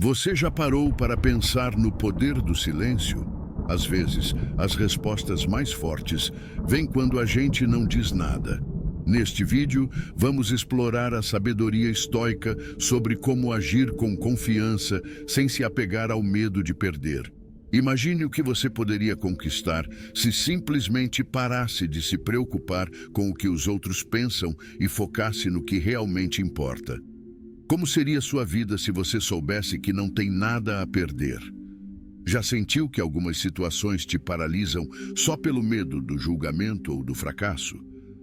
Você já parou para pensar no poder do silêncio? Às vezes, as respostas mais fortes vêm quando a gente não diz nada. Neste vídeo, vamos explorar a sabedoria estoica sobre como agir com confiança sem se apegar ao medo de perder. Imagine o que você poderia conquistar se simplesmente parasse de se preocupar com o que os outros pensam e focasse no que realmente importa. Como seria sua vida se você soubesse que não tem nada a perder? Já sentiu que algumas situações te paralisam só pelo medo do julgamento ou do fracasso?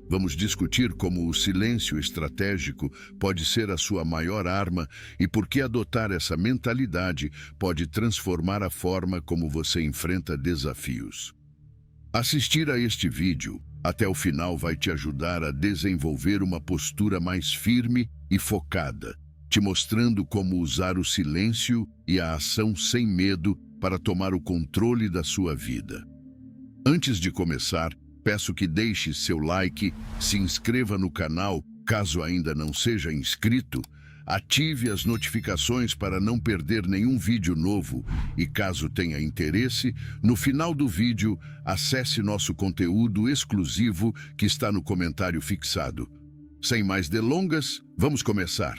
Vamos discutir como o silêncio estratégico pode ser a sua maior arma e por que adotar essa mentalidade pode transformar a forma como você enfrenta desafios. Assistir a este vídeo até o final vai te ajudar a desenvolver uma postura mais firme e focada, te mostrando como usar o silêncio e a ação sem medo para tomar o controle da sua vida. Antes de começar, peço que deixe seu like, se inscreva no canal, caso ainda não seja inscrito, ative as notificações para não perder nenhum vídeo novo e, caso tenha interesse, no final do vídeo, acesse nosso conteúdo exclusivo que está no comentário fixado. Sem mais delongas, vamos começar.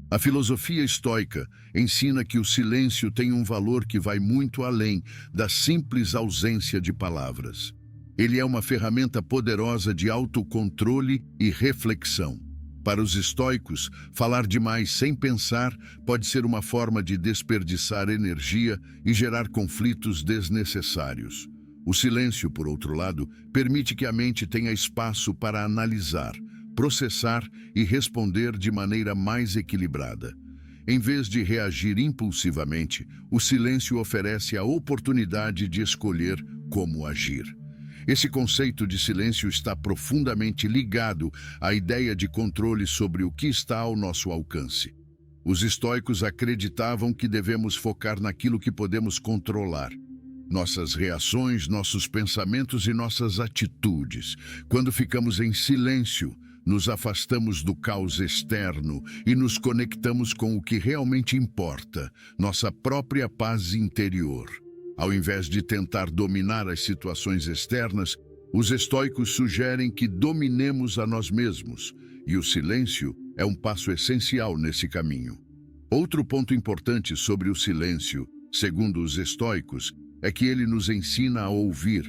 A filosofia estoica ensina que o silêncio tem um valor que vai muito além da simples ausência de palavras. Ele é uma ferramenta poderosa de autocontrole e reflexão. Para os estoicos, falar demais sem pensar pode ser uma forma de desperdiçar energia e gerar conflitos desnecessários. O silêncio, por outro lado, permite que a mente tenha espaço para analisar, processar e responder de maneira mais equilibrada. Em vez de reagir impulsivamente, o silêncio oferece a oportunidade de escolher como agir. Esse conceito de silêncio está profundamente ligado à ideia de controle sobre o que está ao nosso alcance. Os estoicos acreditavam que devemos focar naquilo que podemos controlar. Nossas reações, nossos pensamentos e nossas atitudes. Quando ficamos em silêncio, nos afastamos do caos externo e nos conectamos com o que realmente importa, nossa própria paz interior. Ao invés de tentar dominar as situações externas, os estoicos sugerem que dominemos a nós mesmos, e o silêncio é um passo essencial nesse caminho. Outro ponto importante sobre o silêncio, segundo os estoicos, é que ele nos ensina a ouvir.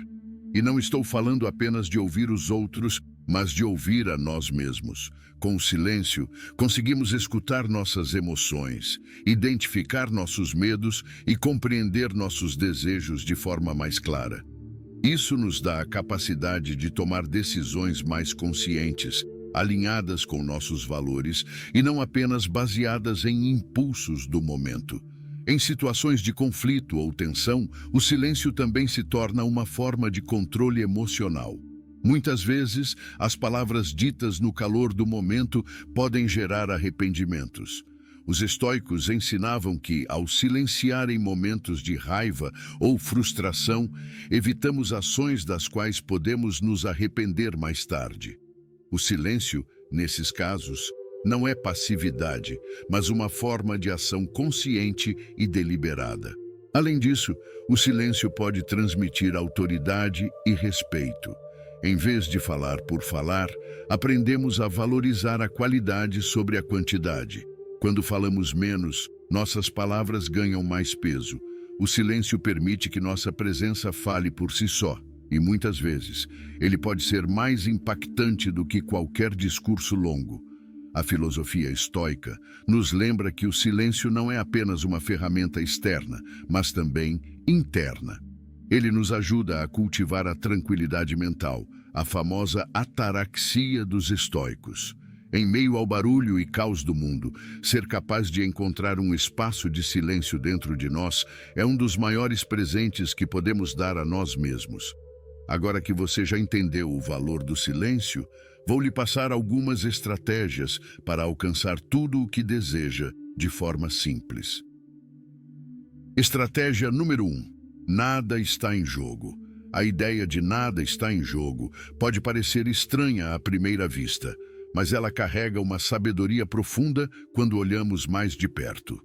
E não estou falando apenas de ouvir os outros, mas de ouvir a nós mesmos. Com o silêncio, conseguimos escutar nossas emoções, identificar nossos medos e compreender nossos desejos de forma mais clara. Isso nos dá a capacidade de tomar decisões mais conscientes, alinhadas com nossos valores e não apenas baseadas em impulsos do momento. Em situações de conflito ou tensão, o silêncio também se torna uma forma de controle emocional. Muitas vezes, as palavras ditas no calor do momento podem gerar arrependimentos. Os estoicos ensinavam que, ao silenciar em momentos de raiva ou frustração, evitamos ações das quais podemos nos arrepender mais tarde. O silêncio, nesses casos, não é passividade, mas uma forma de ação consciente e deliberada. Além disso, o silêncio pode transmitir autoridade e respeito. Em vez de falar por falar, aprendemos a valorizar a qualidade sobre a quantidade. Quando falamos menos, nossas palavras ganham mais peso. O silêncio permite que nossa presença fale por si só, e muitas vezes, ele pode ser mais impactante do que qualquer discurso longo. A filosofia estoica nos lembra que o silêncio não é apenas uma ferramenta externa, mas também interna. Ele nos ajuda a cultivar a tranquilidade mental, a famosa ataraxia dos estoicos. Em meio ao barulho e caos do mundo, ser capaz de encontrar um espaço de silêncio dentro de nós é um dos maiores presentes que podemos dar a nós mesmos. Agora que você já entendeu o valor do silêncio, vou lhe passar algumas estratégias para alcançar tudo o que deseja de forma simples. Estratégia número 1. Nada está em jogo. A ideia de nada está em jogo pode parecer estranha à primeira vista, mas ela carrega uma sabedoria profunda quando olhamos mais de perto.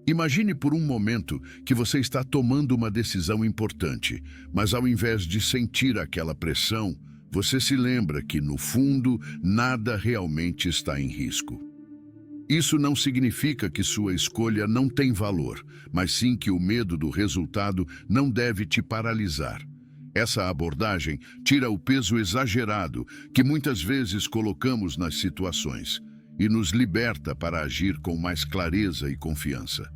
Imagine por um momento que você está tomando uma decisão importante, mas ao invés de sentir aquela pressão, você se lembra que, no fundo, nada realmente está em risco. Isso não significa que sua escolha não tem valor, mas sim que o medo do resultado não deve te paralisar. Essa abordagem tira o peso exagerado que muitas vezes colocamos nas situações e nos liberta para agir com mais clareza e confiança.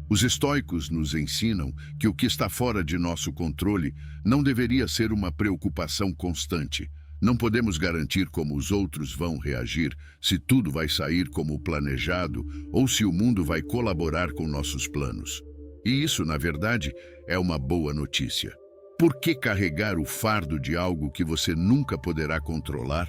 Os estoicos nos ensinam que o que está fora de nosso controle não deveria ser uma preocupação constante. Não podemos garantir como os outros vão reagir, se tudo vai sair como planejado ou se o mundo vai colaborar com nossos planos. E isso, na verdade, é uma boa notícia. Por que carregar o fardo de algo que você nunca poderá controlar?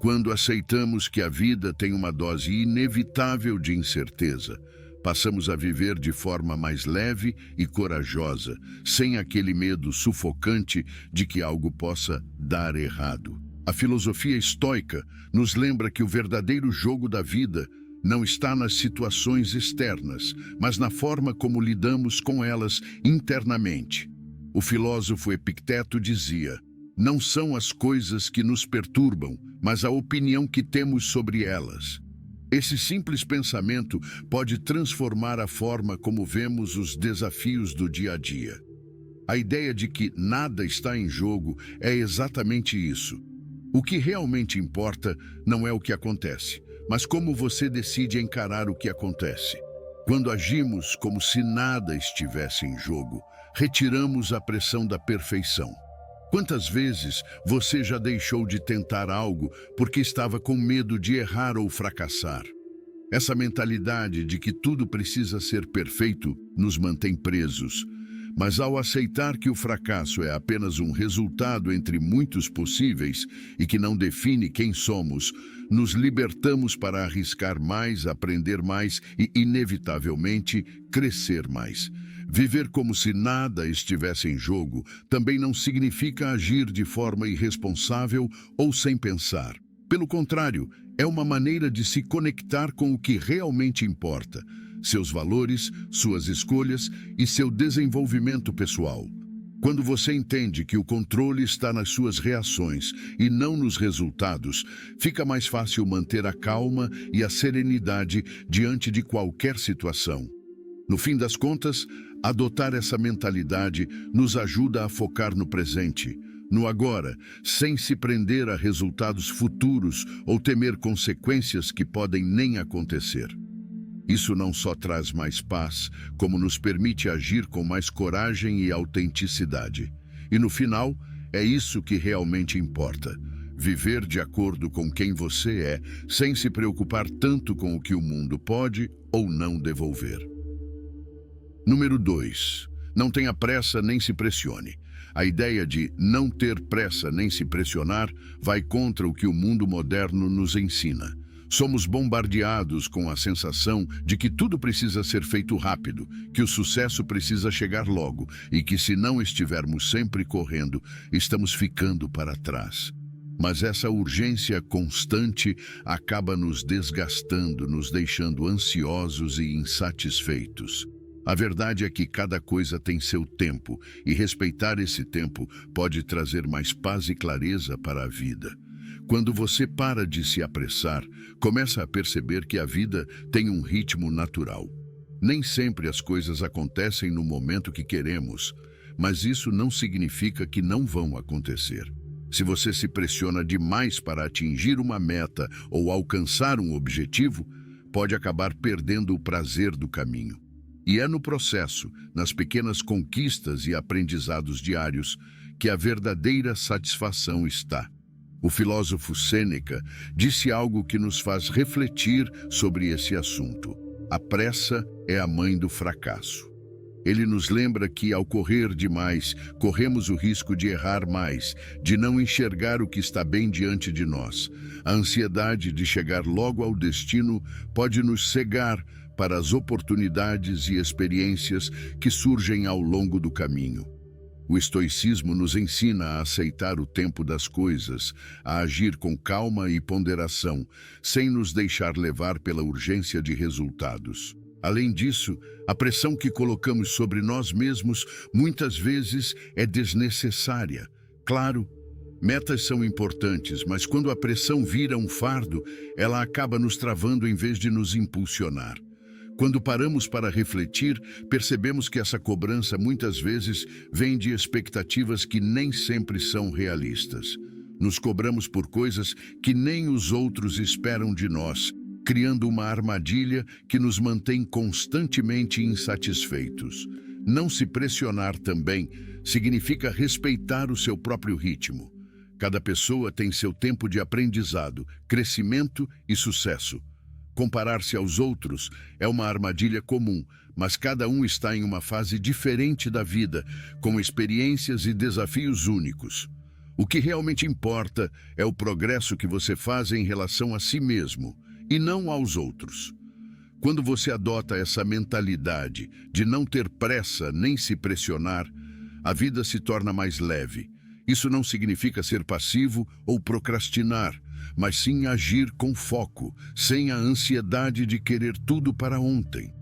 Quando aceitamos que a vida tem uma dose inevitável de incerteza, passamos a viver de forma mais leve e corajosa, sem aquele medo sufocante de que algo possa dar errado. A filosofia estoica nos lembra que o verdadeiro jogo da vida não está nas situações externas, mas na forma como lidamos com elas internamente. O filósofo Epicteto dizia: não são as coisas que nos perturbam, mas a opinião que temos sobre elas. Esse simples pensamento pode transformar a forma como vemos os desafios do dia a dia. A ideia de que nada está em jogo é exatamente isso. O que realmente importa não é o que acontece, mas como você decide encarar o que acontece. Quando agimos como se nada estivesse em jogo, retiramos a pressão da perfeição. Quantas vezes você já deixou de tentar algo porque estava com medo de errar ou fracassar? Essa mentalidade de que tudo precisa ser perfeito nos mantém presos. Mas ao aceitar que o fracasso é apenas um resultado entre muitos possíveis e que não define quem somos, nos libertamos para arriscar mais, aprender mais e, inevitavelmente, crescer mais. Viver como se nada estivesse em jogo também não significa agir de forma irresponsável ou sem pensar. Pelo contrário, é uma maneira de se conectar com o que realmente importa: seus valores, suas escolhas e seu desenvolvimento pessoal. Quando você entende que o controle está nas suas reações e não nos resultados, fica mais fácil manter a calma e a serenidade diante de qualquer situação. No fim das contas, adotar essa mentalidade nos ajuda a focar no presente, no agora, sem se prender a resultados futuros ou temer consequências que podem nem acontecer. Isso não só traz mais paz, como nos permite agir com mais coragem e autenticidade. E no final, é isso que realmente importa: viver de acordo com quem você é, sem se preocupar tanto com o que o mundo pode ou não devolver. Número 2. Não tenha pressa nem se pressione. A ideia de não ter pressa nem se pressionar vai contra o que o mundo moderno nos ensina. Somos bombardeados com a sensação de que tudo precisa ser feito rápido, que o sucesso precisa chegar logo e que, se não estivermos sempre correndo, estamos ficando para trás. Mas essa urgência constante acaba nos desgastando, nos deixando ansiosos e insatisfeitos. A verdade é que cada coisa tem seu tempo, e respeitar esse tempo pode trazer mais paz e clareza para a vida. Quando você para de se apressar, começa a perceber que a vida tem um ritmo natural. Nem sempre as coisas acontecem no momento que queremos, mas isso não significa que não vão acontecer. Se você se pressiona demais para atingir uma meta ou alcançar um objetivo, pode acabar perdendo o prazer do caminho. E é no processo, nas pequenas conquistas e aprendizados diários, que a verdadeira satisfação está. O filósofo Sêneca disse algo que nos faz refletir sobre esse assunto: a pressa é a mãe do fracasso. Ele nos lembra que, ao correr demais, corremos o risco de errar mais, de não enxergar o que está bem diante de nós. A ansiedade de chegar logo ao destino pode nos cegar para as oportunidades e experiências que surgem ao longo do caminho. O estoicismo nos ensina a aceitar o tempo das coisas, a agir com calma e ponderação, sem nos deixar levar pela urgência de resultados. Além disso, a pressão que colocamos sobre nós mesmos muitas vezes é desnecessária. Claro, metas são importantes, mas quando a pressão vira um fardo, ela acaba nos travando em vez de nos impulsionar. Quando paramos para refletir, percebemos que essa cobrança muitas vezes vem de expectativas que nem sempre são realistas. Nos cobramos por coisas que nem os outros esperam de nós, criando uma armadilha que nos mantém constantemente insatisfeitos. Não se pressionar também significa respeitar o seu próprio ritmo. Cada pessoa tem seu tempo de aprendizado, crescimento e sucesso. Comparar-se aos outros é uma armadilha comum, mas cada um está em uma fase diferente da vida, com experiências e desafios únicos. O que realmente importa é o progresso que você faz em relação a si mesmo, e não aos outros. Quando você adota essa mentalidade de não ter pressa nem se pressionar, a vida se torna mais leve. Isso não significa ser passivo ou procrastinar, mas sim agir com foco, sem a ansiedade de querer tudo para ontem.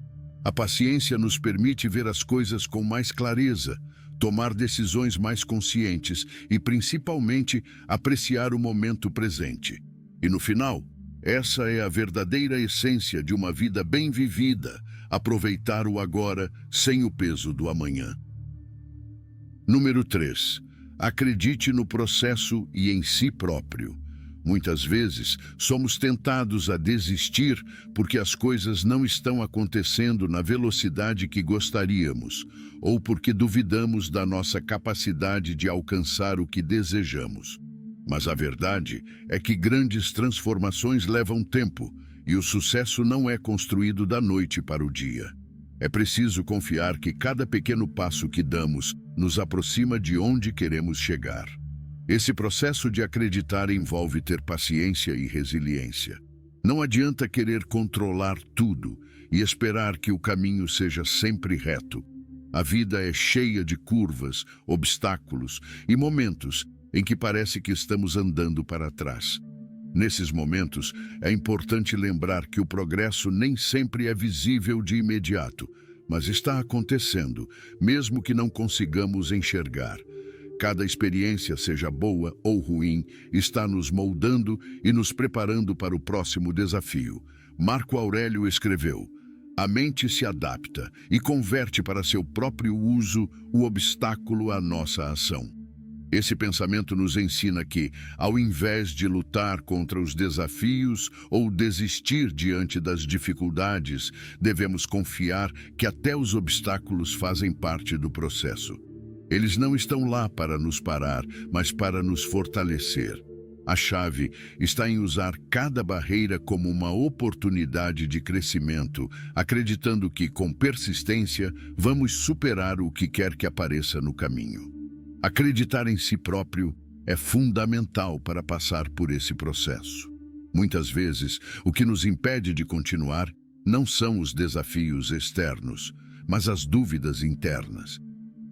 A paciência nos permite ver as coisas com mais clareza, tomar decisões mais conscientes e, principalmente, apreciar o momento presente. E no final, essa é a verdadeira essência de uma vida bem vivida, aproveitar o agora sem o peso do amanhã. Número 3. Acredite no processo e em si próprio. Muitas vezes, somos tentados a desistir porque as coisas não estão acontecendo na velocidade que gostaríamos, ou porque duvidamos da nossa capacidade de alcançar o que desejamos. Mas a verdade é que grandes transformações levam tempo, e o sucesso não é construído da noite para o dia. É preciso confiar que cada pequeno passo que damos nos aproxima de onde queremos chegar. Esse processo de acreditar envolve ter paciência e resiliência. Não adianta querer controlar tudo e esperar que o caminho seja sempre reto. A vida é cheia de curvas, obstáculos e momentos em que parece que estamos andando para trás. Nesses momentos, é importante lembrar que o progresso nem sempre é visível de imediato, mas está acontecendo, mesmo que não consigamos enxergar. Cada experiência, seja boa ou ruim, está nos moldando e nos preparando para o próximo desafio. Marco Aurélio escreveu: "A mente se adapta e converte para seu próprio uso o obstáculo à nossa ação." Esse pensamento nos ensina que, ao invés de lutar contra os desafios ou desistir diante das dificuldades, devemos confiar que até os obstáculos fazem parte do processo. Eles não estão lá para nos parar, mas para nos fortalecer. A chave está em usar cada barreira como uma oportunidade de crescimento, acreditando que, com persistência, vamos superar o que quer que apareça no caminho. Acreditar em si próprio é fundamental para passar por esse processo. Muitas vezes, o que nos impede de continuar não são os desafios externos, mas as dúvidas internas.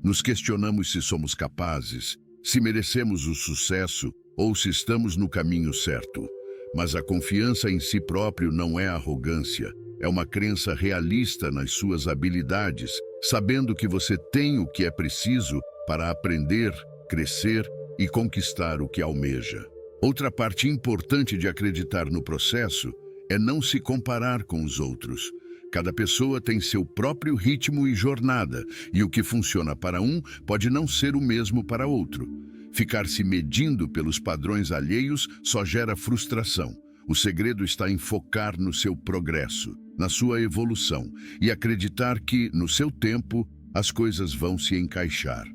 Nos questionamos se somos capazes, se merecemos o sucesso ou se estamos no caminho certo. Mas a confiança em si próprio não é arrogância, é uma crença realista nas suas habilidades, sabendo que você tem o que é preciso para aprender, crescer e conquistar o que almeja. Outra parte importante de acreditar no processo é não se comparar com os outros. Cada pessoa tem seu próprio ritmo e jornada, e o que funciona para um pode não ser o mesmo para outro. Ficar se medindo pelos padrões alheios só gera frustração. O segredo está em focar no seu progresso, na sua evolução, e acreditar que, no seu tempo, as coisas vão se encaixar.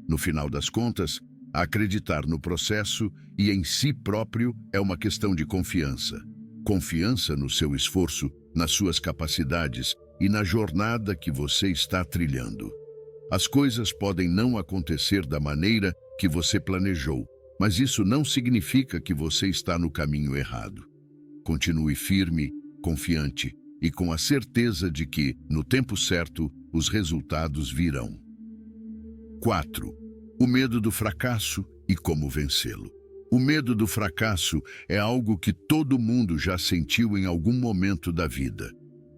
No final das contas, acreditar no processo e em si próprio é uma questão de confiança. Confiança no seu esforço, nas suas capacidades e na jornada que você está trilhando. As coisas podem não acontecer da maneira que você planejou, mas isso não significa que você está no caminho errado. Continue firme, confiante e com a certeza de que, no tempo certo, os resultados virão. 4. O medo do fracasso e como vencê-lo. O medo do fracasso é algo que todo mundo já sentiu em algum momento da vida.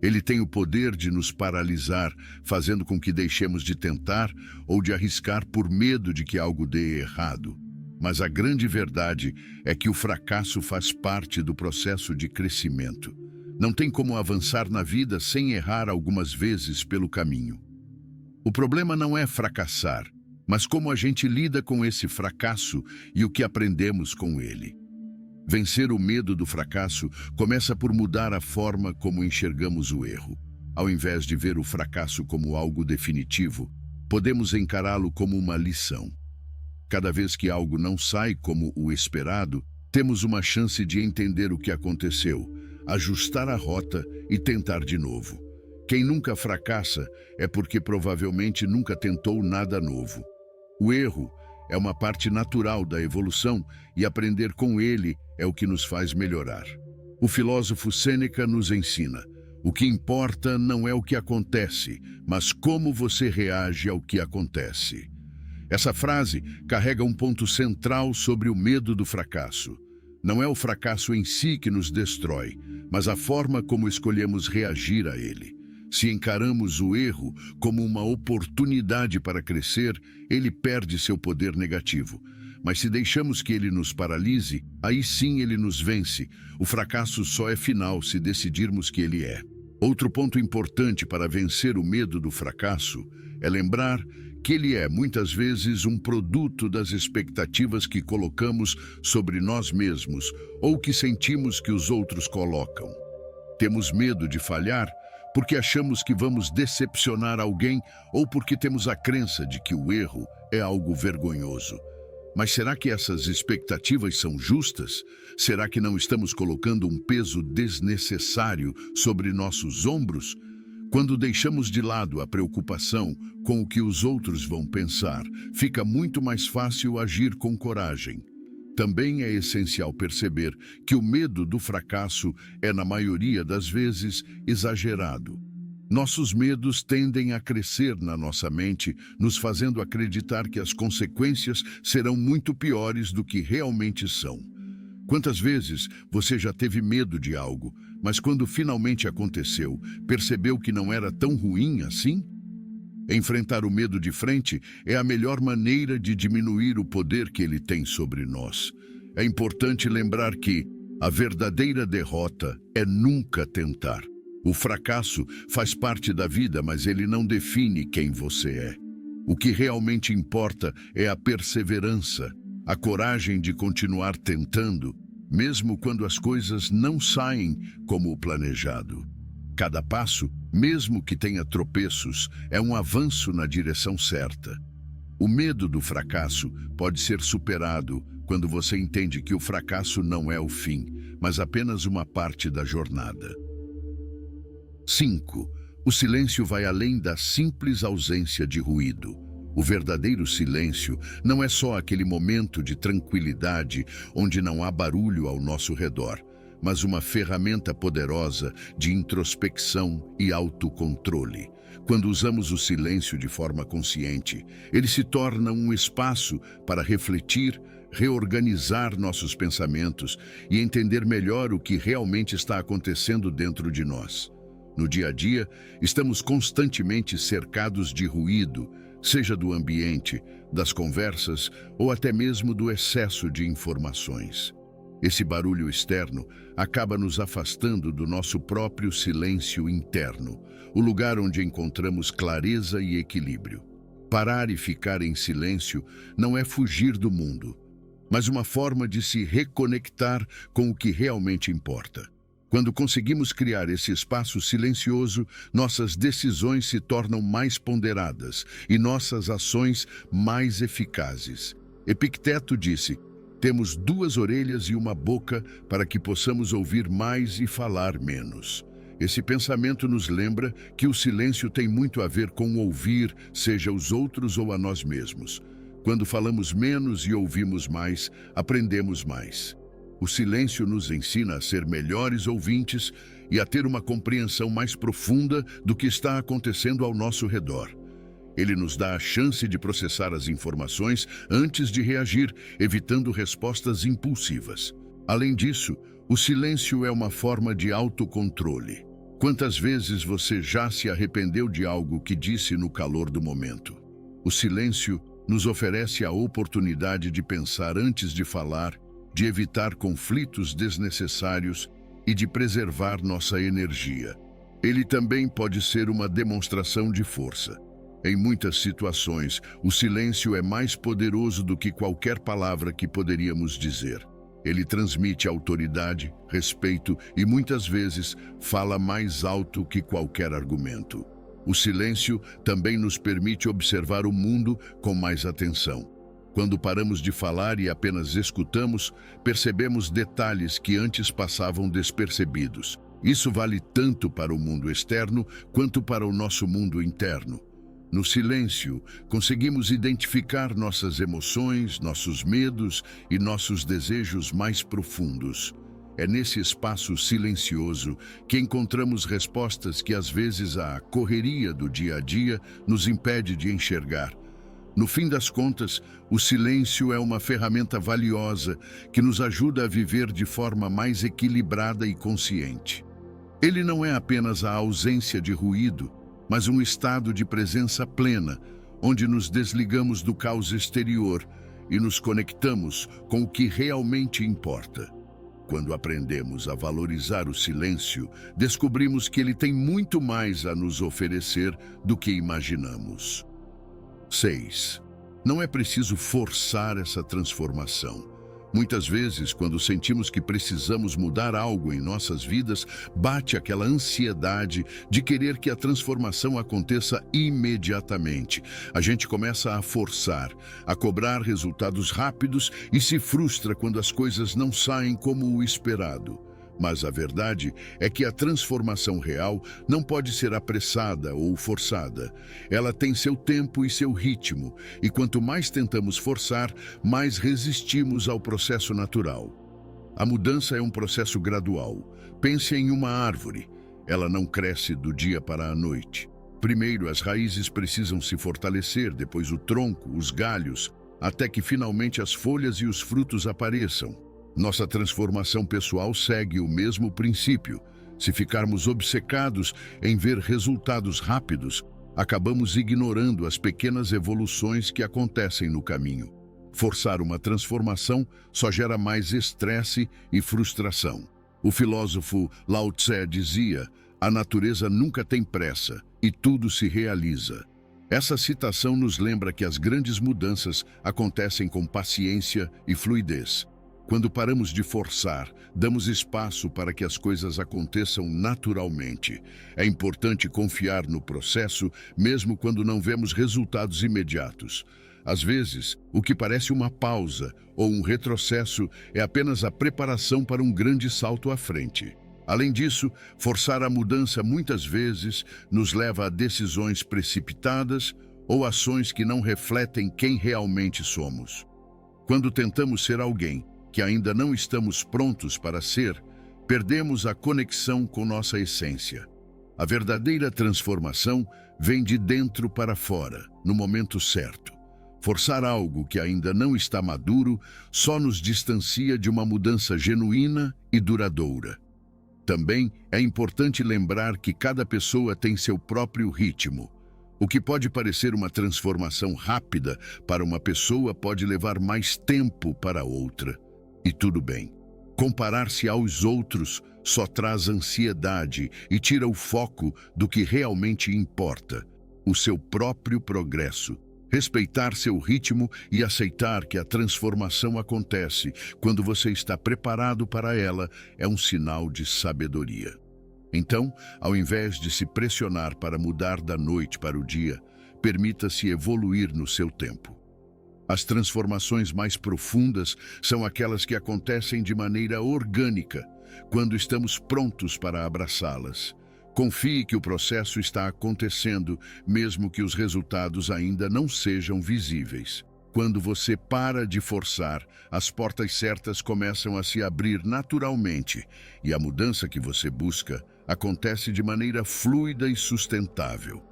Ele tem o poder de nos paralisar, fazendo com que deixemos de tentar ou de arriscar por medo de que algo dê errado. Mas a grande verdade é que o fracasso faz parte do processo de crescimento. Não tem como avançar na vida sem errar algumas vezes pelo caminho. O problema não é fracassar, mas como a gente lida com esse fracasso e o que aprendemos com ele. Vencer o medo do fracasso começa por mudar a forma como enxergamos o erro. Ao invés de ver o fracasso como algo definitivo, podemos encará-lo como uma lição. Cada vez que algo não sai como o esperado, temos uma chance de entender o que aconteceu, ajustar a rota e tentar de novo. Quem nunca fracassa é porque provavelmente nunca tentou nada novo. O erro é uma parte natural da evolução e aprender com ele é o que nos faz melhorar. O filósofo Sêneca nos ensina: o que importa não é o que acontece, mas como você reage ao que acontece. Essa frase carrega um ponto central sobre o medo do fracasso. Não é o fracasso em si que nos destrói, mas a forma como escolhemos reagir a ele. Se encaramos o erro como uma oportunidade para crescer, ele perde seu poder negativo. Mas se deixamos que ele nos paralise, aí sim ele nos vence. O fracasso só é final se decidirmos que ele é. Outro ponto importante para vencer o medo do fracasso é lembrar que ele é, muitas vezes, um produto das expectativas que colocamos sobre nós mesmos ou que sentimos que os outros colocam. Temos medo de falhar porque achamos que vamos decepcionar alguém ou porque temos a crença de que o erro é algo vergonhoso. Mas será que essas expectativas são justas? Será que não estamos colocando um peso desnecessário sobre nossos ombros? Quando deixamos de lado a preocupação com o que os outros vão pensar, fica muito mais fácil agir com coragem. Também é essencial perceber que o medo do fracasso é, na maioria das vezes, exagerado. Nossos medos tendem a crescer na nossa mente, nos fazendo acreditar que as consequências serão muito piores do que realmente são. Quantas vezes você já teve medo de algo, mas quando finalmente aconteceu, percebeu que não era tão ruim assim? Enfrentar o medo de frente é a melhor maneira de diminuir o poder que ele tem sobre nós. É importante lembrar que a verdadeira derrota é nunca tentar. O fracasso faz parte da vida, mas ele não define quem você é. O que realmente importa é a perseverança, a coragem de continuar tentando, mesmo quando as coisas não saem como o planejado. Cada passo, mesmo que tenha tropeços, é um avanço na direção certa. O medo do fracasso pode ser superado quando você entende que o fracasso não é o fim, mas apenas uma parte da jornada. 5. O silêncio vai além da simples ausência de ruído. O verdadeiro silêncio não é só aquele momento de tranquilidade onde não há barulho ao nosso redor, mas uma ferramenta poderosa de introspecção e autocontrole. Quando usamos o silêncio de forma consciente, ele se torna um espaço para refletir, reorganizar nossos pensamentos e entender melhor o que realmente está acontecendo dentro de nós. No dia a dia, estamos constantemente cercados de ruído, seja do ambiente, das conversas ou até mesmo do excesso de informações. Esse barulho externo acaba nos afastando do nosso próprio silêncio interno, o lugar onde encontramos clareza e equilíbrio. Parar e ficar em silêncio não é fugir do mundo, mas uma forma de se reconectar com o que realmente importa. Quando conseguimos criar esse espaço silencioso, nossas decisões se tornam mais ponderadas e nossas ações mais eficazes. Epicteto disse: temos 2 orelhas e uma boca para que possamos ouvir mais e falar menos. Esse pensamento nos lembra que o silêncio tem muito a ver com ouvir, seja os outros ou a nós mesmos. Quando falamos menos e ouvimos mais, aprendemos mais. O silêncio nos ensina a ser melhores ouvintes e a ter uma compreensão mais profunda do que está acontecendo ao nosso redor. Ele nos dá a chance de processar as informações antes de reagir, evitando respostas impulsivas. Além disso, o silêncio é uma forma de autocontrole. Quantas vezes você já se arrependeu de algo que disse no calor do momento? O silêncio nos oferece a oportunidade de pensar antes de falar, de evitar conflitos desnecessários e de preservar nossa energia. Ele também pode ser uma demonstração de força. Em muitas situações, o silêncio é mais poderoso do que qualquer palavra que poderíamos dizer. Ele transmite autoridade, respeito e muitas vezes fala mais alto que qualquer argumento. O silêncio também nos permite observar o mundo com mais atenção. Quando paramos de falar e apenas escutamos, percebemos detalhes que antes passavam despercebidos. Isso vale tanto para o mundo externo quanto para o nosso mundo interno. No silêncio, conseguimos identificar nossas emoções, nossos medos e nossos desejos mais profundos. É nesse espaço silencioso que encontramos respostas que às vezes a correria do dia a dia nos impede de enxergar. No fim das contas, o silêncio é uma ferramenta valiosa que nos ajuda a viver de forma mais equilibrada e consciente. Ele não é apenas a ausência de ruído, mas um estado de presença plena, onde nos desligamos do caos exterior e nos conectamos com o que realmente importa. Quando aprendemos a valorizar o silêncio, descobrimos que ele tem muito mais a nos oferecer do que imaginamos. 6. Não é preciso forçar essa transformação. Muitas vezes, quando sentimos que precisamos mudar algo em nossas vidas, bate aquela ansiedade de querer que a transformação aconteça imediatamente. A gente começa a forçar, a cobrar resultados rápidos e se frustra quando as coisas não saem como o esperado. Mas a verdade é que a transformação real não pode ser apressada ou forçada. Ela tem seu tempo e seu ritmo, e quanto mais tentamos forçar, mais resistimos ao processo natural. A mudança é um processo gradual. Pense em uma árvore. Ela não cresce do dia para a noite. Primeiro, as raízes precisam se fortalecer, depois o tronco, os galhos, até que finalmente as folhas e os frutos apareçam. Nossa transformação pessoal segue o mesmo princípio. Se ficarmos obcecados em ver resultados rápidos, acabamos ignorando as pequenas evoluções que acontecem no caminho. Forçar uma transformação só gera mais estresse e frustração. O filósofo Lao Tse dizia: "A natureza nunca tem pressa e tudo se realiza." Essa citação nos lembra que as grandes mudanças acontecem com paciência e fluidez. Quando paramos de forçar, damos espaço para que as coisas aconteçam naturalmente. É importante confiar no processo, mesmo quando não vemos resultados imediatos. Às vezes, o que parece uma pausa ou um retrocesso é apenas a preparação para um grande salto à frente. Além disso, forçar a mudança muitas vezes nos leva a decisões precipitadas ou ações que não refletem quem realmente somos. Quando tentamos ser alguém que ainda não estamos prontos para ser, perdemos a conexão com nossa essência. A verdadeira transformação vem de dentro para fora, no momento certo. Forçar algo que ainda não está maduro só nos distancia de uma mudança genuína e duradoura. Também é importante lembrar que cada pessoa tem seu próprio ritmo. O que pode parecer uma transformação rápida para uma pessoa pode levar mais tempo para outra. E tudo bem. Comparar-se aos outros só traz ansiedade e tira o foco do que realmente importa, o seu próprio progresso. Respeitar seu ritmo e aceitar que a transformação acontece quando você está preparado para ela é um sinal de sabedoria. Então, ao invés de se pressionar para mudar da noite para o dia, permita-se evoluir no seu tempo. As transformações mais profundas são aquelas que acontecem de maneira orgânica, quando estamos prontos para abraçá-las. Confie que o processo está acontecendo, mesmo que os resultados ainda não sejam visíveis. Quando você para de forçar, as portas certas começam a se abrir naturalmente, e a mudança que você busca acontece de maneira fluida e sustentável.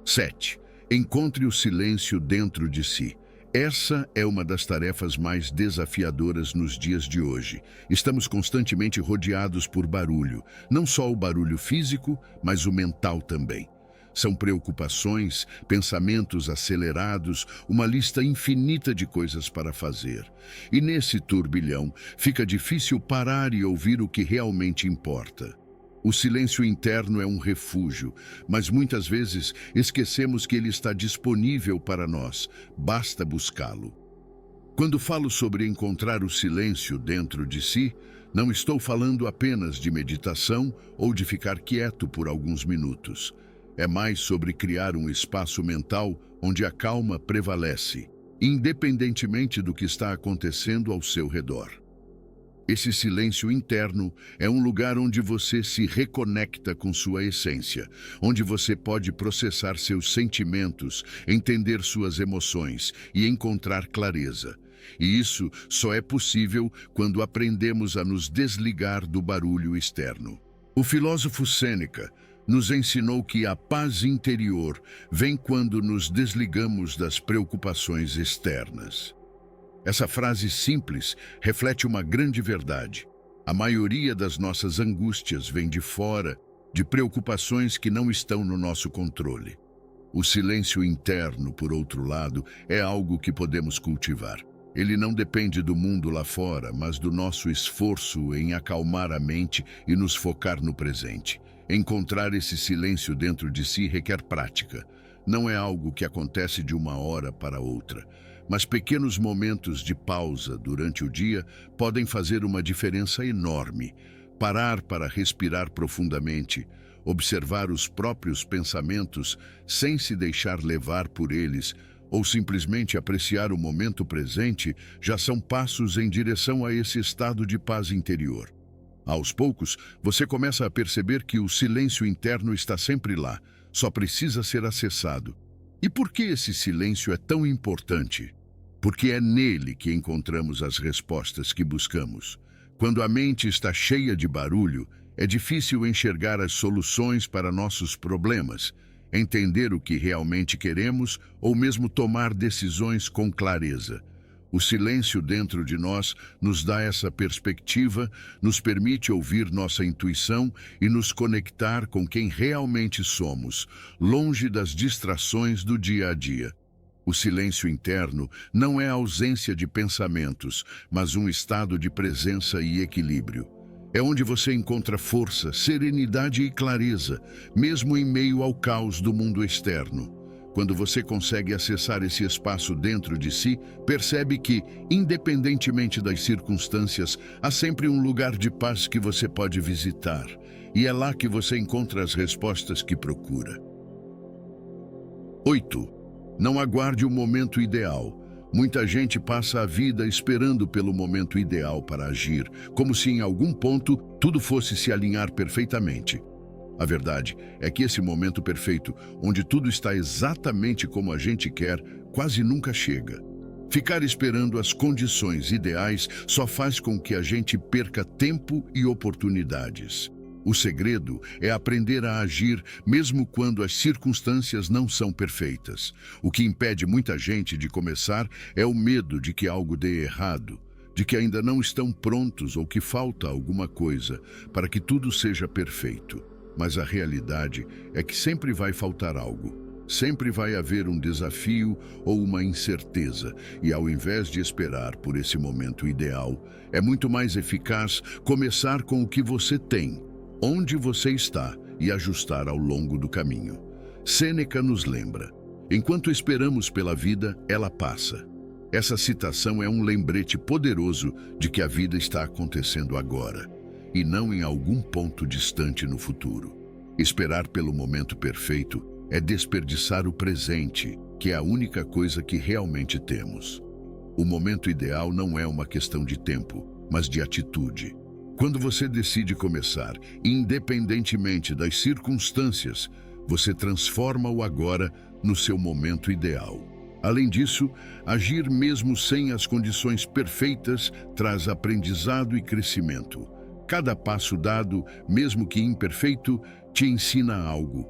7. Encontre o silêncio dentro de si. Essa é uma das tarefas mais desafiadoras nos dias de hoje. Estamos constantemente rodeados por barulho, não só o barulho físico, mas o mental também. São preocupações, pensamentos acelerados, uma lista infinita de coisas para fazer. E nesse turbilhão, fica difícil parar e ouvir o que realmente importa. O silêncio interno é um refúgio, mas muitas vezes esquecemos que ele está disponível para nós, basta buscá-lo. Quando falo sobre encontrar o silêncio dentro de si, não estou falando apenas de meditação ou de ficar quieto por alguns minutos. É mais sobre criar um espaço mental onde a calma prevalece, independentemente do que está acontecendo ao seu redor. Esse silêncio interno é um lugar onde você se reconecta com sua essência, onde você pode processar seus sentimentos, entender suas emoções e encontrar clareza. E isso só é possível quando aprendemos a nos desligar do barulho externo. O filósofo Sêneca nos ensinou que a paz interior vem quando nos desligamos das preocupações externas. Essa frase simples reflete uma grande verdade. A maioria das nossas angústias vem de fora, de preocupações que não estão no nosso controle. O silêncio interno, por outro lado, é algo que podemos cultivar. Ele não depende do mundo lá fora, mas do nosso esforço em acalmar a mente e nos focar no presente. Encontrar esse silêncio dentro de si requer prática. Não é algo que acontece de uma hora para outra. Mas pequenos momentos de pausa durante o dia podem fazer uma diferença enorme. Parar para respirar profundamente, observar os próprios pensamentos sem se deixar levar por eles, ou simplesmente apreciar o momento presente, já são passos em direção a esse estado de paz interior. Aos poucos, você começa a perceber que o silêncio interno está sempre lá, só precisa ser acessado. E por que esse silêncio é tão importante? Porque é nele que encontramos as respostas que buscamos. Quando a mente está cheia de barulho, é difícil enxergar as soluções para nossos problemas, entender o que realmente queremos ou mesmo tomar decisões com clareza. O silêncio dentro de nós nos dá essa perspectiva, nos permite ouvir nossa intuição e nos conectar com quem realmente somos, longe das distrações do dia a dia. O silêncio interno não é a ausência de pensamentos, mas um estado de presença e equilíbrio. É onde você encontra força, serenidade e clareza, mesmo em meio ao caos do mundo externo. Quando você consegue acessar esse espaço dentro de si, percebe que, independentemente das circunstâncias, há sempre um lugar de paz que você pode visitar. E é lá que você encontra as respostas que procura. 8. Não aguarde o momento ideal. Muita gente passa a vida esperando pelo momento ideal para agir, como se em algum ponto tudo fosse se alinhar perfeitamente. A verdade é que esse momento perfeito, onde tudo está exatamente como a gente quer, quase nunca chega. Ficar esperando as condições ideais só faz com que a gente perca tempo e oportunidades. O segredo é aprender a agir mesmo quando as circunstâncias não são perfeitas. O que impede muita gente de começar é o medo de que algo dê errado, de que ainda não estão prontos ou que falta alguma coisa para que tudo seja perfeito. Mas a realidade é que sempre vai faltar algo. Sempre vai haver um desafio ou uma incerteza, e ao invés de esperar por esse momento ideal, é muito mais eficaz começar com o que você tem, onde você está e ajustar ao longo do caminho. Sêneca nos lembra: enquanto esperamos pela vida, ela passa. Essa citação é um lembrete poderoso de que a vida está acontecendo agora, e não em algum ponto distante no futuro. Esperar pelo momento perfeito é desperdiçar o presente, que é a única coisa que realmente temos. O momento ideal não é uma questão de tempo, mas de atitude. Quando você decide começar, independentemente das circunstâncias, você transforma o agora no seu momento ideal. Além disso, agir mesmo sem as condições perfeitas traz aprendizado e crescimento. Cada passo dado, mesmo que imperfeito, te ensina algo.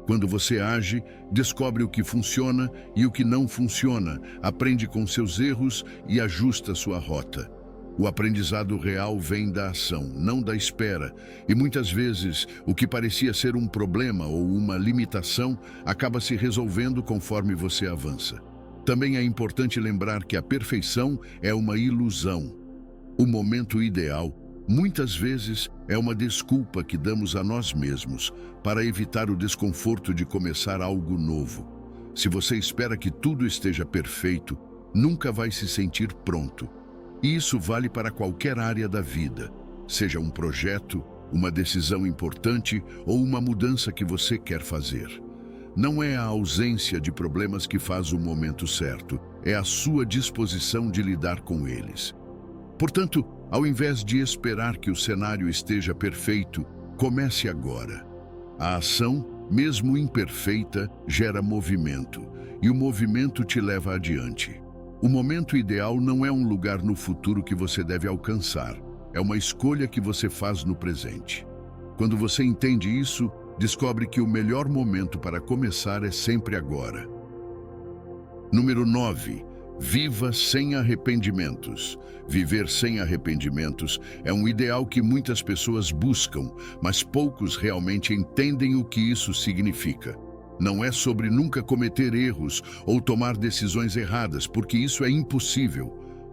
Quando você age, descobre o que funciona e o que não funciona, aprende com seus erros e ajusta sua rota. O aprendizado real vem da ação, não da espera, e muitas vezes o que parecia ser um problema ou uma limitação acaba se resolvendo conforme você avança. Também é importante lembrar que a perfeição é uma ilusão. O momento ideal, muitas vezes, é uma desculpa que damos a nós mesmos para evitar o desconforto de começar algo novo. Se você espera que tudo esteja perfeito, nunca vai se sentir pronto. E isso vale para qualquer área da vida, seja um projeto, uma decisão importante ou uma mudança que você quer fazer. Não é a ausência de problemas que faz o momento certo, é a sua disposição de lidar com eles. Portanto, ao invés de esperar que o cenário esteja perfeito, comece agora. A ação, mesmo imperfeita, gera movimento, e o movimento te leva adiante. O momento ideal não é um lugar no futuro que você deve alcançar, é uma escolha que você faz no presente. Quando você entende isso, descobre que o melhor momento para começar é sempre agora. Número 9. Viva sem arrependimentos. Viver sem arrependimentos é um ideal que muitas pessoas buscam, mas poucos realmente entendem o que isso significa. Não é sobre nunca cometer erros ou tomar decisões erradas, porque isso é impossível.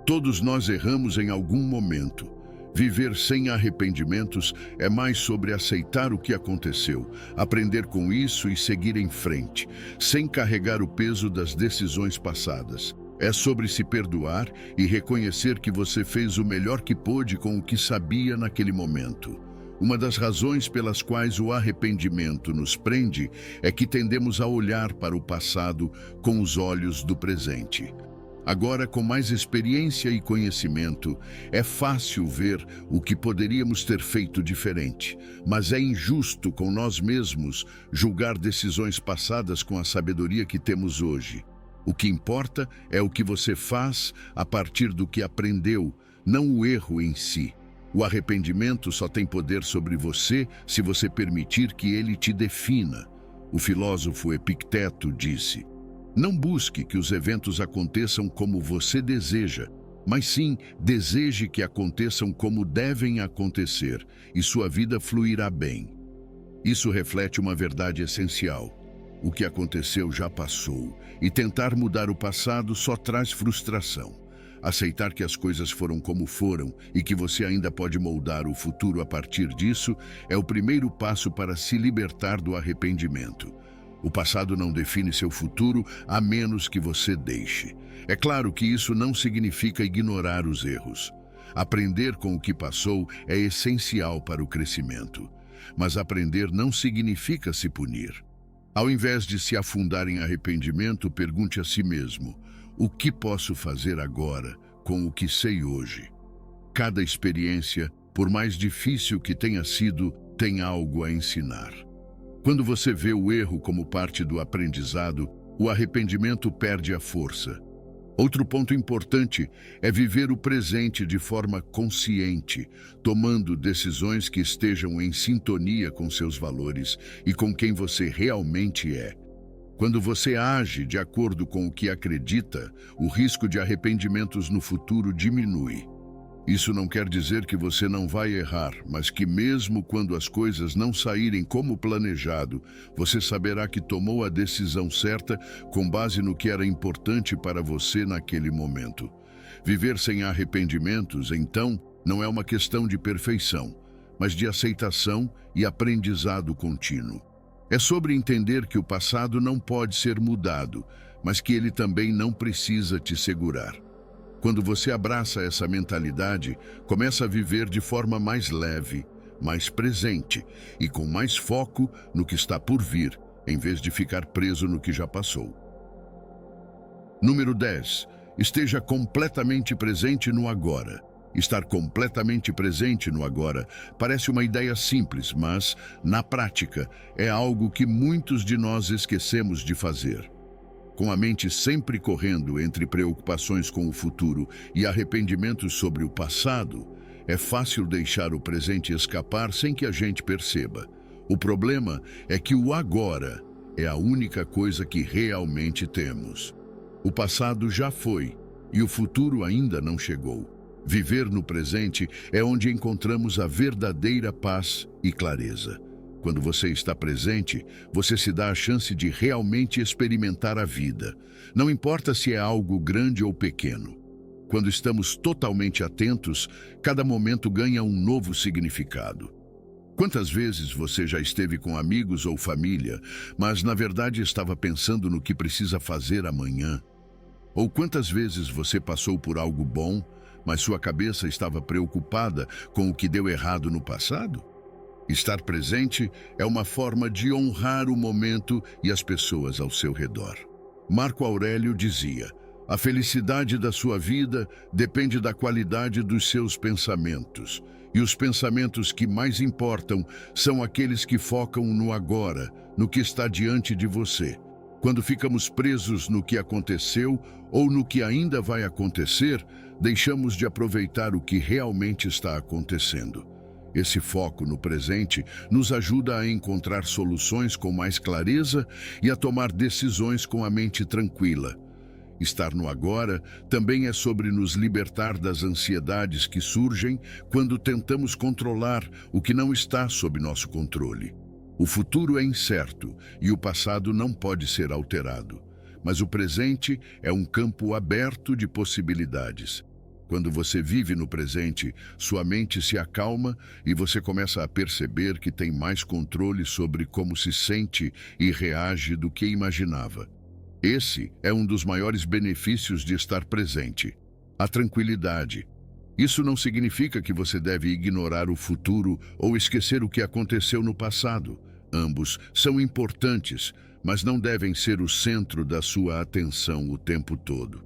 Todos nós erramos em algum momento. Viver sem arrependimentos é mais sobre aceitar o que aconteceu, aprender com isso e seguir em frente, sem carregar o peso das decisões passadas. É sobre se perdoar e reconhecer que você fez o melhor que pôde com o que sabia naquele momento. Uma das razões pelas quais o arrependimento nos prende é que tendemos a olhar para o passado com os olhos do presente. Agora, com mais experiência e conhecimento, é fácil ver o que poderíamos ter feito diferente, mas é injusto com nós mesmos julgar decisões passadas com a sabedoria que temos hoje. O que importa é o que você faz a partir do que aprendeu, não o erro em si. O arrependimento só tem poder sobre você se você permitir que ele te defina. O filósofo Epicteto disse: não busque que os eventos aconteçam como você deseja, mas sim deseje que aconteçam como devem acontecer, e sua vida fluirá bem. Isso reflete uma verdade essencial. O que aconteceu já passou, e tentar mudar o passado só traz frustração. Aceitar que as coisas foram como foram e que você ainda pode moldar o futuro a partir disso é o primeiro passo para se libertar do arrependimento. O passado não define seu futuro a menos que você deixe. É claro que isso não significa ignorar os erros. Aprender com o que passou é essencial para o crescimento. Mas aprender não significa se punir. Ao invés de se afundar em arrependimento, pergunte a si mesmo: o que posso fazer agora com o que sei hoje? Cada experiência, por mais difícil que tenha sido, tem algo a ensinar. Quando você vê o erro como parte do aprendizado, o arrependimento perde a força. Outro ponto importante é viver o presente de forma consciente, tomando decisões que estejam em sintonia com seus valores e com quem você realmente é. Quando você age de acordo com o que acredita, o risco de arrependimentos no futuro diminui. Isso não quer dizer que você não vai errar, mas que mesmo quando as coisas não saírem como planejado, você saberá que tomou a decisão certa com base no que era importante para você naquele momento. Viver sem arrependimentos, então, não é uma questão de perfeição, mas de aceitação e aprendizado contínuo. É sobre entender que o passado não pode ser mudado, mas que ele também não precisa te segurar. Quando você abraça essa mentalidade, começa a viver de forma mais leve, mais presente e com mais foco no que está por vir, em vez de ficar preso no que já passou. Número 10. Esteja completamente presente no agora. Estar completamente presente no agora parece uma ideia simples, mas, na prática, é algo que muitos de nós esquecemos de fazer. Com a mente sempre correndo entre preocupações com o futuro e arrependimentos sobre o passado, é fácil deixar o presente escapar sem que a gente perceba. O problema é que o agora é a única coisa que realmente temos. O passado já foi e o futuro ainda não chegou. Viver no presente é onde encontramos a verdadeira paz e clareza. Quando você está presente, você se dá a chance de realmente experimentar a vida. Não importa se é algo grande ou pequeno. Quando estamos totalmente atentos, cada momento ganha um novo significado. Quantas vezes você já esteve com amigos ou família, mas na verdade estava pensando no que precisa fazer amanhã? Ou quantas vezes você passou por algo bom, mas sua cabeça estava preocupada com o que deu errado no passado? Estar presente é uma forma de honrar o momento e as pessoas ao seu redor. Marco Aurélio dizia: a felicidade da sua vida depende da qualidade dos seus pensamentos. E os pensamentos que mais importam são aqueles que focam no agora, no que está diante de você. Quando ficamos presos no que aconteceu ou no que ainda vai acontecer, deixamos de aproveitar o que realmente está acontecendo. Esse foco no presente nos ajuda a encontrar soluções com mais clareza e a tomar decisões com a mente tranquila. Estar no agora também é sobre nos libertar das ansiedades que surgem quando tentamos controlar o que não está sob nosso controle. O futuro é incerto e o passado não pode ser alterado, mas o presente é um campo aberto de possibilidades. Quando você vive no presente, sua mente se acalma e você começa a perceber que tem mais controle sobre como se sente e reage do que imaginava. Esse é um dos maiores benefícios de estar presente: a tranquilidade. Isso não significa que você deve ignorar o futuro ou esquecer o que aconteceu no passado. Ambos são importantes, mas não devem ser o centro da sua atenção o tempo todo.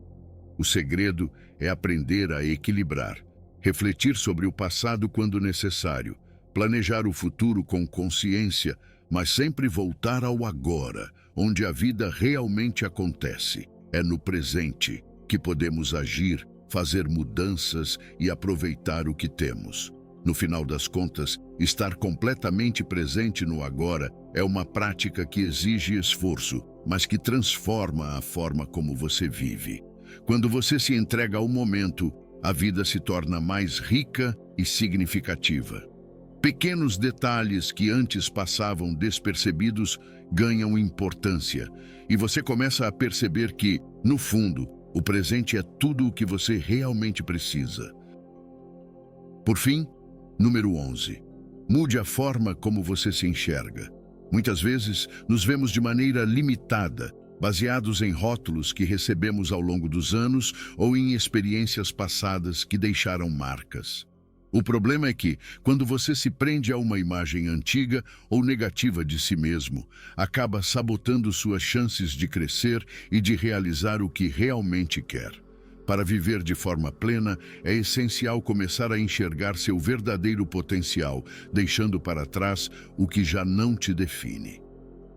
O segredo é aprender a equilibrar, refletir sobre o passado quando necessário, planejar o futuro com consciência, mas sempre voltar ao agora, onde a vida realmente acontece. É no presente que podemos agir, fazer mudanças e aproveitar o que temos. No final das contas, estar completamente presente no agora é uma prática que exige esforço, mas que transforma a forma como você vive. Quando você se entrega ao momento, a vida se torna mais rica e significativa. Pequenos detalhes que antes passavam despercebidos ganham importância, e você começa a perceber que, no fundo, o presente é tudo o que você realmente precisa. Por fim, número 11. Mude a forma como você se enxerga. Muitas vezes, nos vemos de maneira limitada, baseados em rótulos que recebemos ao longo dos anos ou em experiências passadas que deixaram marcas. O problema é que, quando você se prende a uma imagem antiga ou negativa de si mesmo, acaba sabotando suas chances de crescer e de realizar o que realmente quer. Para viver de forma plena, é essencial começar a enxergar seu verdadeiro potencial, deixando para trás o que já não te define.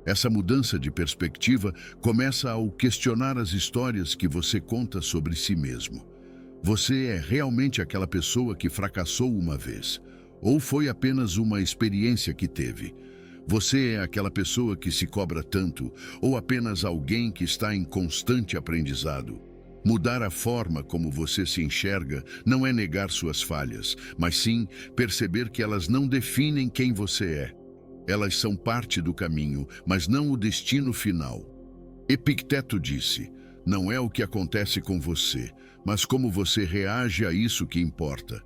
Essa mudança de perspectiva começa ao questionar as histórias que você conta sobre si mesmo. Você é realmente aquela pessoa que fracassou uma vez? Ou foi apenas uma experiência que teve? Você é aquela pessoa que se cobra tanto? Ou apenas alguém que está em constante aprendizado? Mudar a forma como você se enxerga não é negar suas falhas, mas sim perceber que elas não definem quem você é. Elas são parte do caminho, mas não o destino final. Epicteto disse: não é o que acontece com você, mas como você reage a isso que importa.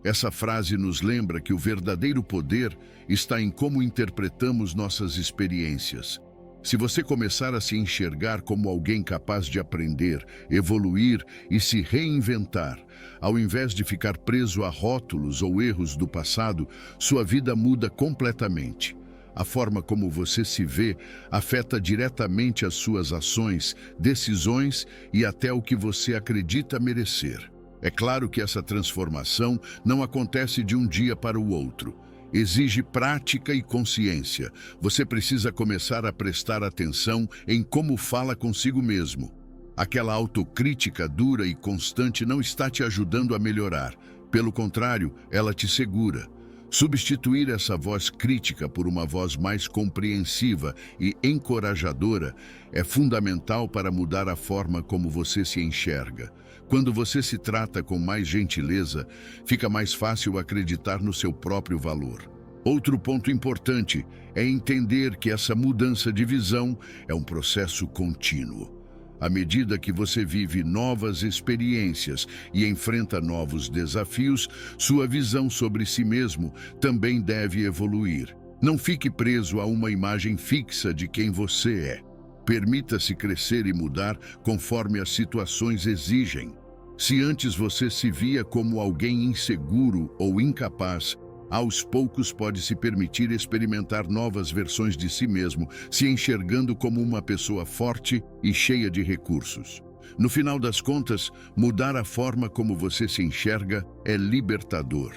Essa frase nos lembra que o verdadeiro poder está em como interpretamos nossas experiências. Se você começar a se enxergar como alguém capaz de aprender, evoluir e se reinventar, ao invés de ficar preso a rótulos ou erros do passado, sua vida muda completamente. A forma como você se vê afeta diretamente as suas ações, decisões e até o que você acredita merecer. É claro que essa transformação não acontece de um dia para o outro. Exige prática e consciência. Você precisa começar a prestar atenção em como fala consigo mesmo. Aquela autocrítica dura e constante não está te ajudando a melhorar. Pelo contrário, ela te segura. Substituir essa voz crítica por uma voz mais compreensiva e encorajadora é fundamental para mudar a forma como você se enxerga. Quando você se trata com mais gentileza, fica mais fácil acreditar no seu próprio valor. Outro ponto importante é entender que essa mudança de visão é um processo contínuo. À medida que você vive novas experiências e enfrenta novos desafios, sua visão sobre si mesmo também deve evoluir. Não fique preso a uma imagem fixa de quem você é. Permita-se crescer e mudar conforme as situações exigem. Se antes você se via como alguém inseguro ou incapaz, aos poucos pode se permitir experimentar novas versões de si mesmo, se enxergando como uma pessoa forte e cheia de recursos. No final das contas, mudar a forma como você se enxerga é libertador.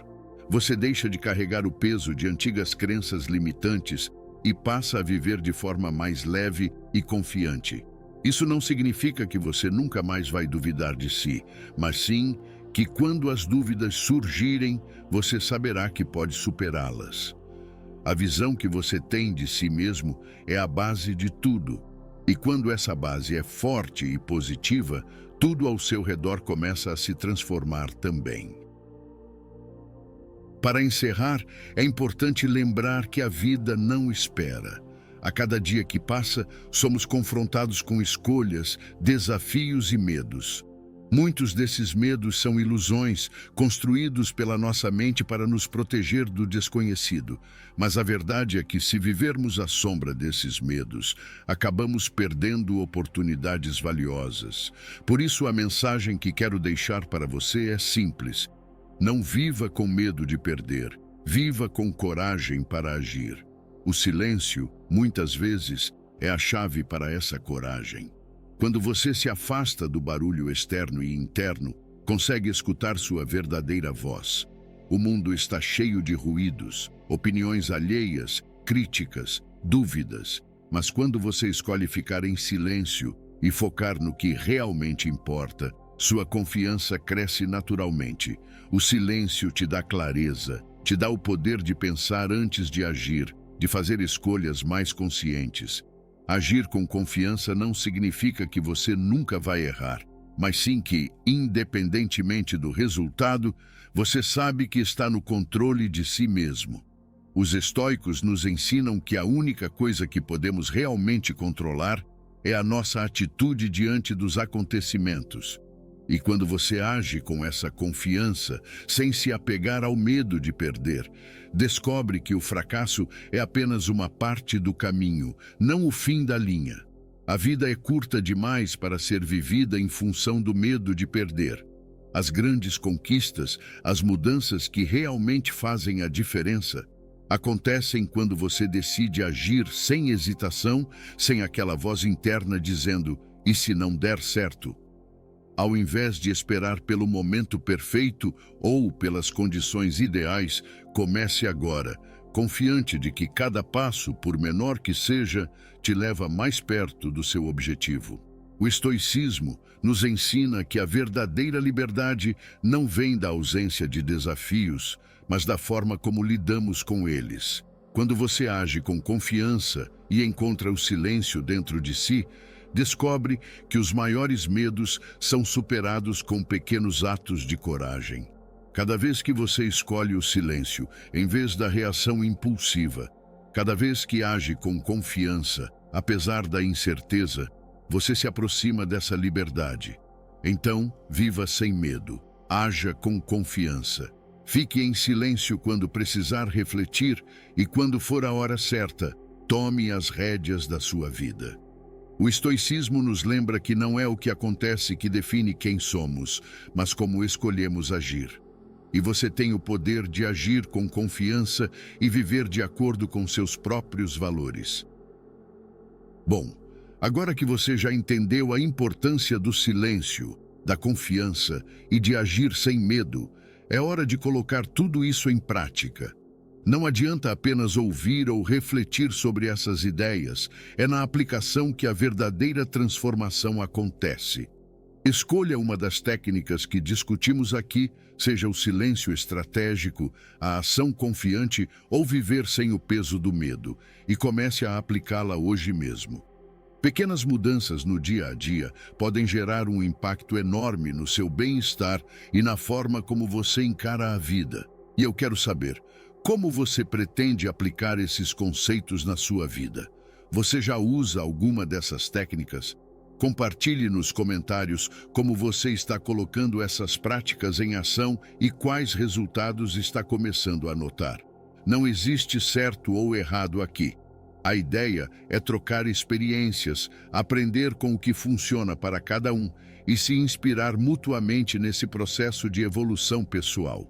Você deixa de carregar o peso de antigas crenças limitantes e passa a viver de forma mais leve e confiante. Isso não significa que você nunca mais vai duvidar de si, mas sim que quando as dúvidas surgirem, você saberá que pode superá-las. A visão que você tem de si mesmo é a base de tudo. E quando essa base é forte e positiva, tudo ao seu redor começa a se transformar também. Para encerrar, é importante lembrar que a vida não espera. A cada dia que passa, somos confrontados com escolhas, desafios e medos. Muitos desses medos são ilusões, construídos pela nossa mente para nos proteger do desconhecido. Mas a verdade é que, se vivermos à sombra desses medos, acabamos perdendo oportunidades valiosas. Por isso, a mensagem que quero deixar para você é simples. Não viva com medo de perder, viva com coragem para agir. O silêncio, muitas vezes, é a chave para essa coragem. Quando você se afasta do barulho externo e interno, consegue escutar sua verdadeira voz. O mundo está cheio de ruídos, opiniões alheias, críticas, dúvidas. Mas quando você escolhe ficar em silêncio e focar no que realmente importa, sua confiança cresce naturalmente. O silêncio te dá clareza, te dá o poder de pensar antes de agir, de fazer escolhas mais conscientes. Agir com confiança não significa que você nunca vai errar, mas sim que, independentemente do resultado, você sabe que está no controle de si mesmo. Os estoicos nos ensinam que a única coisa que podemos realmente controlar é a nossa atitude diante dos acontecimentos. E quando você age com essa confiança, sem se apegar ao medo de perder, descobre que o fracasso é apenas uma parte do caminho, não o fim da linha. A vida é curta demais para ser vivida em função do medo de perder. As grandes conquistas, as mudanças que realmente fazem a diferença, acontecem quando você decide agir sem hesitação, sem aquela voz interna dizendo, e se não der certo? Ao invés de esperar pelo momento perfeito ou pelas condições ideais, comece agora, confiante de que cada passo, por menor que seja, te leva mais perto do seu objetivo. O estoicismo nos ensina que a verdadeira liberdade não vem da ausência de desafios, mas da forma como lidamos com eles. Quando você age com confiança e encontra o silêncio dentro de si, descobre que os maiores medos são superados com pequenos atos de coragem. Cada vez que você escolhe o silêncio, em vez da reação impulsiva, cada vez que age com confiança, apesar da incerteza, você se aproxima dessa liberdade. Então, viva sem medo, haja com confiança. Fique em silêncio quando precisar refletir e, quando for a hora certa, tome as rédeas da sua vida. O estoicismo nos lembra que não é o que acontece que define quem somos, mas como escolhemos agir. E você tem o poder de agir com confiança e viver de acordo com seus próprios valores. Bom, agora que você já entendeu a importância do silêncio, da confiança e de agir sem medo, é hora de colocar tudo isso em prática. Não adianta apenas ouvir ou refletir sobre essas ideias, é na aplicação que a verdadeira transformação acontece. Escolha uma das técnicas que discutimos aqui, seja o silêncio estratégico, a ação confiante ou viver sem o peso do medo, e comece a aplicá-la hoje mesmo. Pequenas mudanças no dia a dia podem gerar um impacto enorme no seu bem-estar e na forma como você encara a vida. E eu quero saber, como você pretende aplicar esses conceitos na sua vida? Você já usa alguma dessas técnicas? Compartilhe nos comentários como você está colocando essas práticas em ação e quais resultados está começando a notar. Não existe certo ou errado aqui. A ideia é trocar experiências, aprender com o que funciona para cada um e se inspirar mutuamente nesse processo de evolução pessoal.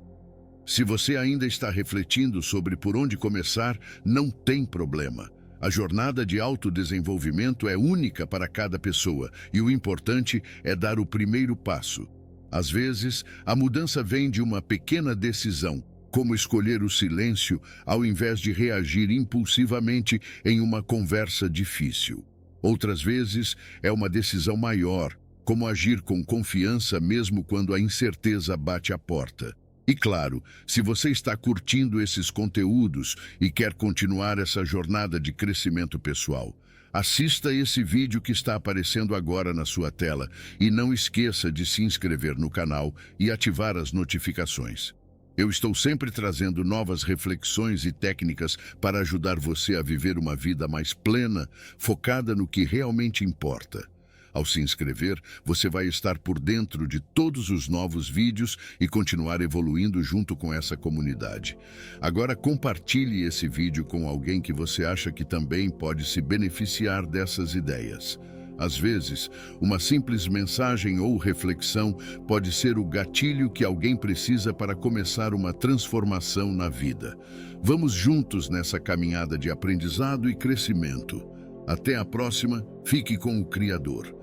Se você ainda está refletindo sobre por onde começar, não tem problema. A jornada de autodesenvolvimento é única para cada pessoa e o importante é dar o primeiro passo. Às vezes, a mudança vem de uma pequena decisão, como escolher o silêncio ao invés de reagir impulsivamente em uma conversa difícil. Outras vezes, é uma decisão maior, como agir com confiança mesmo quando a incerteza bate à porta. E claro, se você está curtindo esses conteúdos e quer continuar essa jornada de crescimento pessoal, assista esse vídeo que está aparecendo agora na sua tela e não esqueça de se inscrever no canal e ativar as notificações. Eu estou sempre trazendo novas reflexões e técnicas para ajudar você a viver uma vida mais plena, focada no que realmente importa. Ao se inscrever, você vai estar por dentro de todos os novos vídeos e continuar evoluindo junto com essa comunidade. Agora compartilhe esse vídeo com alguém que você acha que também pode se beneficiar dessas ideias. Às vezes, uma simples mensagem ou reflexão pode ser o gatilho que alguém precisa para começar uma transformação na vida. Vamos juntos nessa caminhada de aprendizado e crescimento. Até a próxima, fique com o Criador.